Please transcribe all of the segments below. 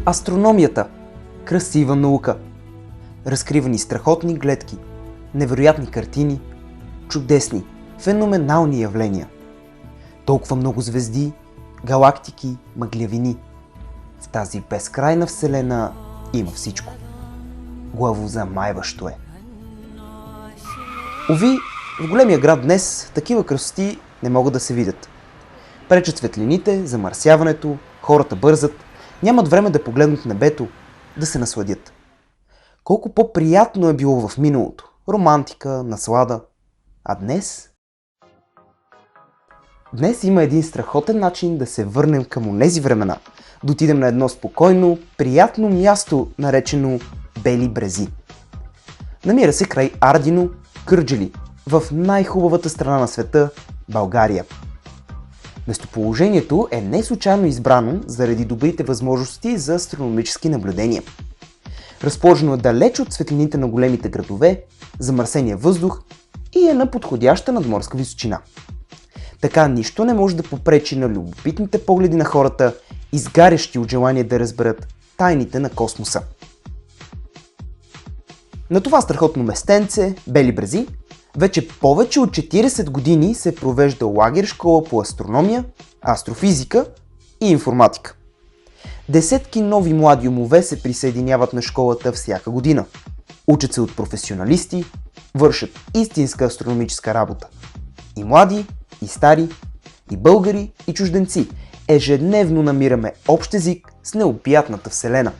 Астрономията – красива наука. Разкривани страхотни гледки, невероятни картини, чудесни, феноменални явления. Толкова много звезди, галактики, мъглявини. В тази безкрайна вселена има всичко. Главозамайващо е. Уви, в големия град днес такива красоти не могат да се видят. Пречат светлините, замърсяването, хората бързат, нямат време да погледнат небето, да се насладят. Колко по-приятно е било в миналото. Романтика, наслада. А днес? Днес има един страхотен начин да се върнем към онези времена. Да отидем на едно спокойно, приятно място, наречено Бели брези. Намира се край Ардино, Кърджали, в най-хубавата страна на света – България. Местоположението е не случайно избрано заради добрите възможности за астрономически наблюдения. Разположено е далеч от светлините на големите градове, замърсения въздух и е на подходяща надморска височина. Така нищо не може да попречи на любопитните погледи на хората, изгарящи от желание да разберат тайните на космоса. На това страхотно местенце, Бели брези, вече повече от 40 години се провежда лагер школа по астрономия, астрофизика и информатика. Десетки нови млади умове се присъединяват на школата всяка година. Учат се от професионалисти, вършат истинска астрономическа работа. И млади, и стари, и българи, и чужденци. Ежедневно намираме общ език с необятната вселена.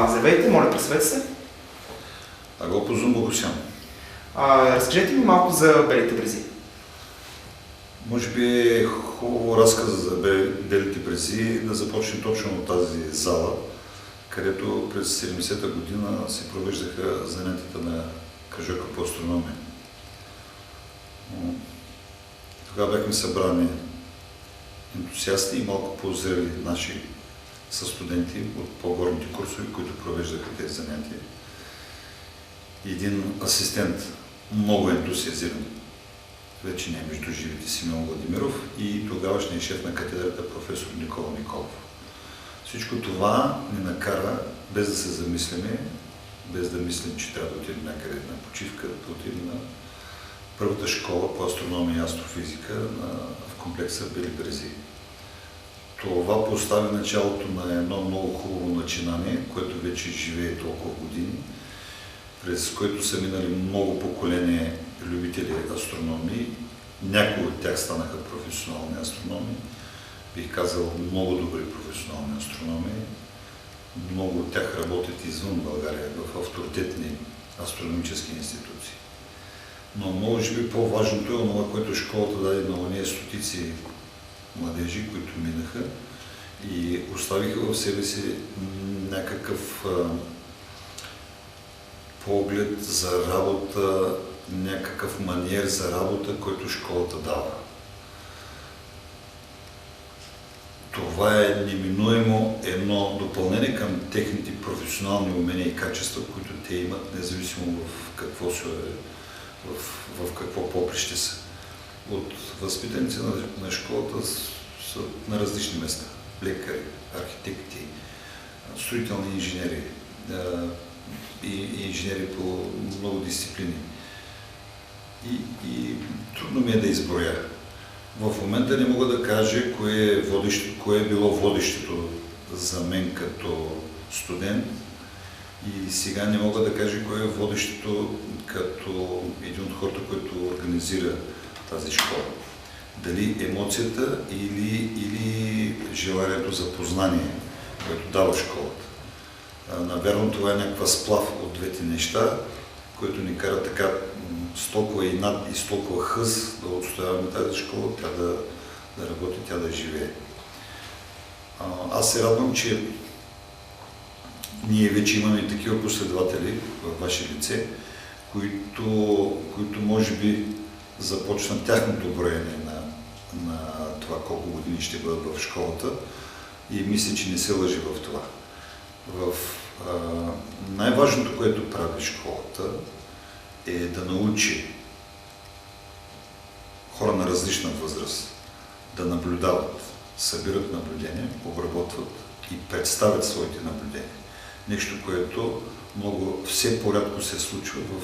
Здравейте, моля, представете се. Агопозум Богосян. Разкажете ми малко за Белите брези. Може би е хубаво разказа за Белите брези да започне точно от тази зала, където през 70-та година се провеждаха занятията на кръжока по астрономия. Тогава бяхме събрани ентусиасти и малко по-зрели наши състуденти от по-горните курсове, които провеждаха тези занятия. Един асистент, много ентусиазиран, вече не е между живите, Симеон Владимиров, и тогавашният шеф на катедрата професор Никола Николов. Всичко това ни накара, без да се замислиме, без да мислим, че трябва да отидем някъде на почивка, да отидем на първата школа по астрономия и астрофизика в комплекса Бели брези. Това постави началото на едно много хубаво начинание, което вече живее толкова години, през което са минали много поколения любители астрономии. Някои от тях станаха професионални астрономи. Бих казал, много добри професионални астрономи. Много от тях работят извън България, в авторитетни астрономически институции. Но може би по-важното е това, което школата даде на ония стотици младежи, които минаха и оставиха в себе си някакъв поглед за работа, някакъв маниер за работа, който школата дава. Това е неминуемо едно допълнение към техните професионални умения и качества, които те имат, независимо в какво поприще са. От възпитаници на школата са на различни места. Лекари, архитекти, строителни инженери и инженери по много дисциплини. И трудно ми е да изброя. В момента не мога да кажа кое е било водещото за мен като студент и сега не мога да кажа кое е водещото като един от хората, който организира тази школа. Дали емоцията или желанието за познание, което дава школата. Навярно това е някаква сплав от двете неща, което ни кара така с толкова инат и с толкова хъс да отстояваме тази школа, тя да работи, тя да живее. Аз се радвам, че ние вече имаме такива последователи в ваше лице, които може би започнат тяхното броене на това колко години ще бъдат в школата и мисля, че не се лъжи в това. Най-важното, което прави школата, е да научи хора на различна възраст да наблюдават, събират наблюдения, обработват и представят своите наблюдения. Нещо, което много все порядко се случва в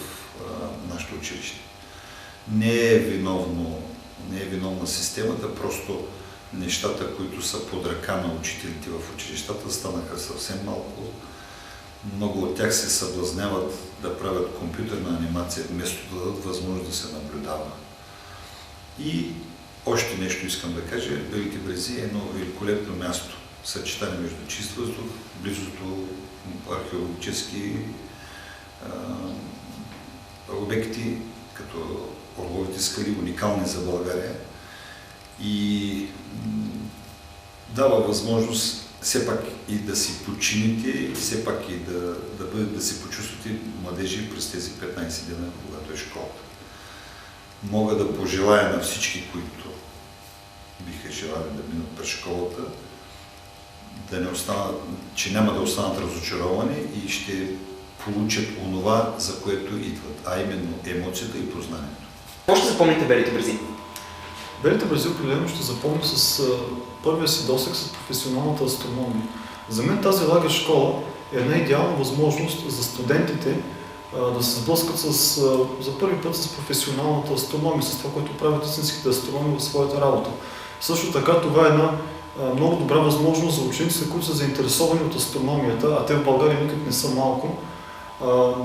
нашето училище. Не е виновна системата, просто нещата, които са под ръка на учителите в училищата, станаха съвсем малко. Много от тях се съблазняват да правят компютърна анимация, вместо да дадат възможност да се наблюдава. И още нещо искам да кажа. Белите брези е едно великолепно място. Съчетание между чист въздух, близо до археологически обекти, като Орловите скали, уникални за България. И дава възможност все пак и да си почините, и все пак и да се почувствате младежи през тези 15 дена, когато е школата. Мога да пожелая на всички, които биха желали да минат през школата, че няма да останат разочаровани и ще получат онова, за което идват, а именно емоцията и познанието. Какво ще запомните Белите брези? Белите брези определено ще запомня с първия си досег с професионалната астрономия. За мен тази лагер школа е една идеална възможност за студентите да се сблъскат за първи път с професионалната астрономия, с това, което правят истинските астрономи в своята работа. Също така това е една много добра възможност за учениците, които са заинтересовани от астрономията, а те в България никак не са малко,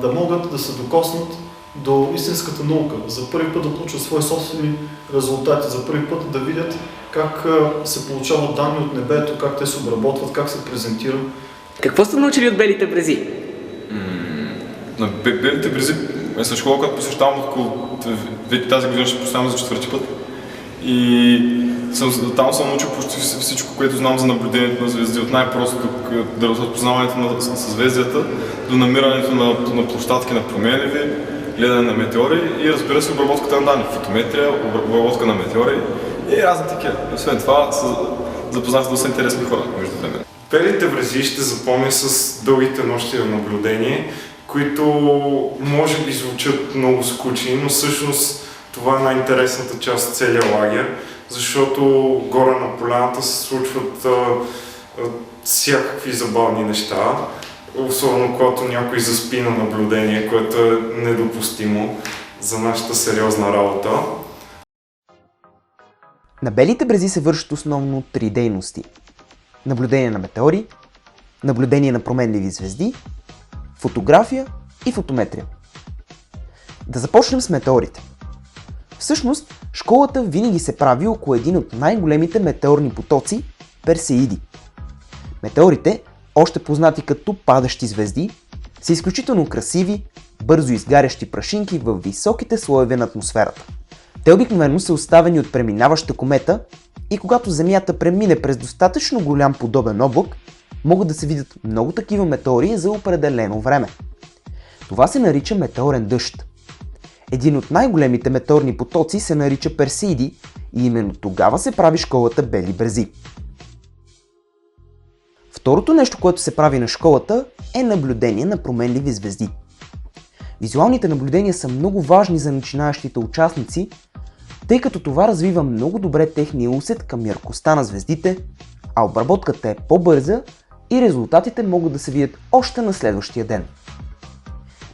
да могат да се докоснат до истинската наука, за първи път да получат свои собствени резултати, за първи път да видят как се получават данни от небето, как те се обработват, как се презентира. Какво сте научили от Белите брези? На Белите брези е със школа, която посещавам тази година ще посещавам за 4-ти път. И там съм научил почти всичко, което знам за наблюдението на звезди, от най-простото да разпознаването на съзвездията до намирането на площадки на променливи, гледане на метеори и разбира се обработката на данни, фотометрия, обработка на метеори и разни такива. Освен това се запознах с доста интересни хора между време. Белите брези ще запомня с дългите нощи на наблюдение, които може би звучат много скучни, но всъщност това е най-интересната част от целия лагер, защото горе на поляната се случват всякакви забавни неща, особено когато някой заспи на наблюдение, което е недопустимо за нашата сериозна работа. На Белите брези се вършат основно 3 дейности. Наблюдение на метеори, наблюдение на променливи звезди, фотография и фотометрия. Да започнем с метеорите. Всъщност, школата винаги се прави около един от най-големите метеорни потоци – Персеиди. Метеорите, още познати като падащи звезди, са изключително красиви, бързо изгарящи прашинки в високите слоеве на атмосферата. Те обикновено са оставени от преминаваща комета и когато Земята премине през достатъчно голям подобен облак, могат да се видят много такива метеори за определено време. Това се нарича метеорен дъжд. Един от най-големите метеорни потоци се нарича Персеиди и именно тогава се прави школата Бели брези. Второто нещо, което се прави на школата, е наблюдение на променливи звезди. Визуалните наблюдения са много важни за начинаещите участници, тъй като това развива много добре техния усет към яркостта на звездите, а обработката е по-бърза и резултатите могат да се видят още на следващия ден.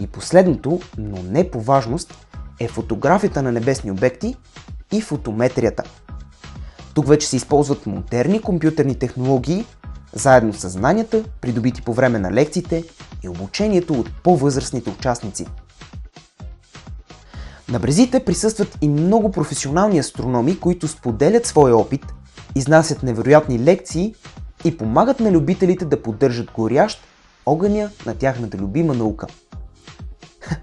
И последното, но не по важност, е фотографията на небесни обекти и фотометрията. Тук вече се използват модерни компютърни технологии, заедно с знанията, придобити по време на лекциите и обучението от по-възрастните участници. На брезите присъстват и много професионални астрономи, които споделят своя опит, изнасят невероятни лекции и помагат на любителите да поддържат горящ огъня на тяхната любима наука.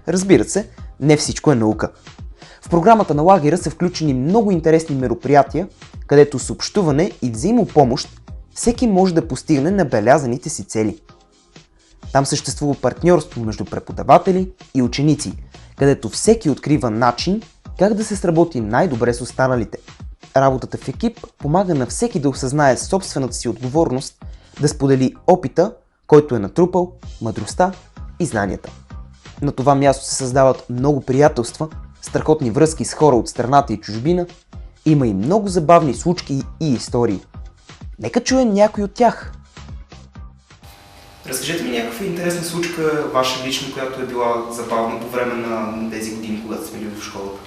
Разбира се, не всичко е наука. В програмата на лагера са включени много интересни мероприятия, където с общуване и взаимопомощ всеки може да постигне набелязаните си цели. Там съществува партньорство между преподаватели и ученици, където всеки открива начин как да се сработи най-добре с останалите. Работата в екип помага на всеки да осъзнае собствената си отговорност, да сподели опита, който е натрупал, мъдростта и знанията. На това място се създават много приятелства, страхотни връзки с хора от страната и чужбина, има и много забавни случки и истории. Нека чуем някой от тях. Разкажете ми някаква интересна случка, ваша лична, която е била забавна по време на тези години, когато сте били в школата.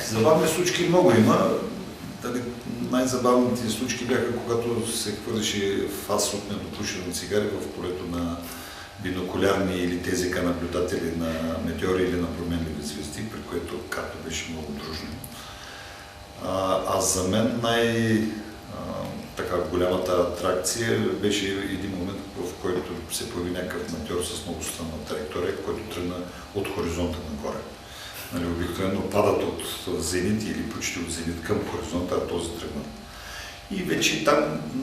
Забавни случки много има. Най-забавните случки бяха, когато се хвърляше фас от недопушени цигари в полето на бинокулярни или ТЗК наблюдатели на метеори или на променливи звезди, при което карта беше много дружно. А за мен голямата атракция беше един момент, в който се появи някакъв метеор с много странна траектория, който тръгна от хоризонта нагоре. Обикновено падат от зенит или почти от зенит към хоризонта, а този тръгна. И вече там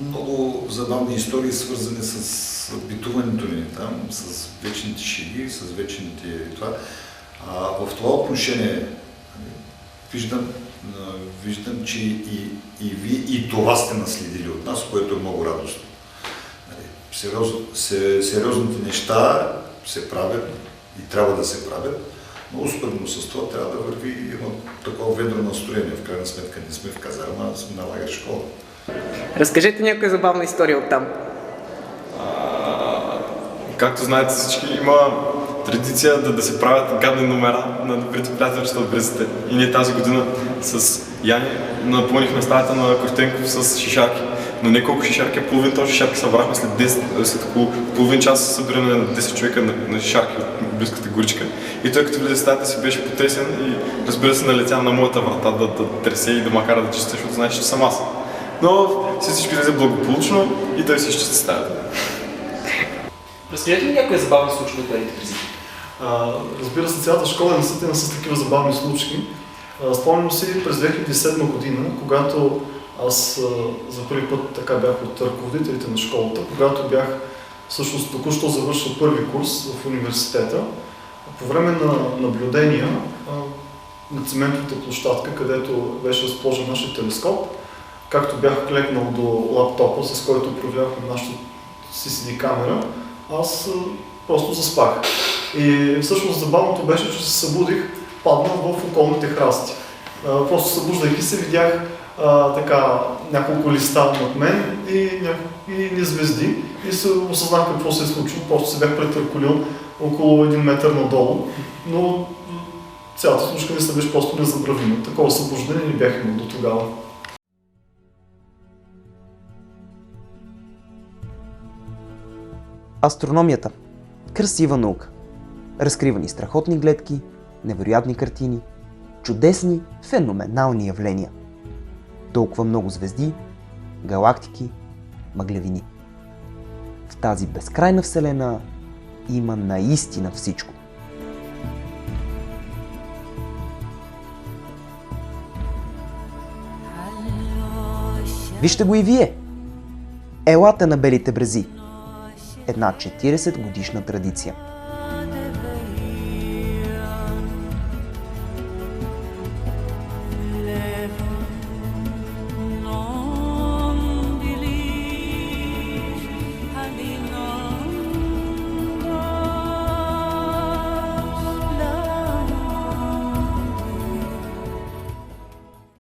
много забавни истории, свързани с битуването ни там, с вечните шеги, с вечните това. В това отношение виждам, че и вие и това сте наследили от нас, което е много радостно. Сериозните неща се правят и трябва да се правят, но успоредно с това трябва да върви едно такова ведро настроение. В крайна сметка не сме в казарма, а сме на лагер школа. Разкажете някоя забавна история оттам. Както знаете всички, има традиция да се правят гадни номера на добрите приятелчета от брезите. И ние тази година с Яни напълнихме стаята на Костенков с шишарки. Но не колко шишарки, а половин този шишарки събрахме след около половин час събиране на 10 човека на шишарки от близката горичка. И той като влезе в стаята си беше потресен и разбира се налетя на моята врата да тресе и да ме кара да чисти, защото знаеш, че съм аз. Но всички излезе благополучно и той си изчисти стаята. Разкажете ли някоя забавна случка от белите брези? Разбира се, цялата школа е наситена с такива забавни случки. Спомням си през 2007 година, когато аз за първи път така бях от ръководителите на школата, когато бях всъщност току-що завършил първи курс в университета. По време на наблюдения на цементовата площадка, където беше разположен нашия телескоп, както бях клекнал до лаптопа, с който проверяхме нашата CCD камера, аз просто заспах. И всъщност забавното беше, че се събудих, паднал в околните храсти. Просто събуждайки се, видях няколко листа над мен и ни звезди и се осъзнах какво се е случило, просто се бях претърколил около 1 метър надолу, но цялата случка не се беше просто незабравима. Такова събуждане не бях имал до тогава. Астрономията. Красива наука. Разкривани страхотни гледки, невероятни картини, чудесни, феноменални явления. Толкова много звезди, галактики, мъглевини. В тази безкрайна вселена има наистина всичко. Вижте го и вие! Елате на белите брези. Една 40 годишна традиция.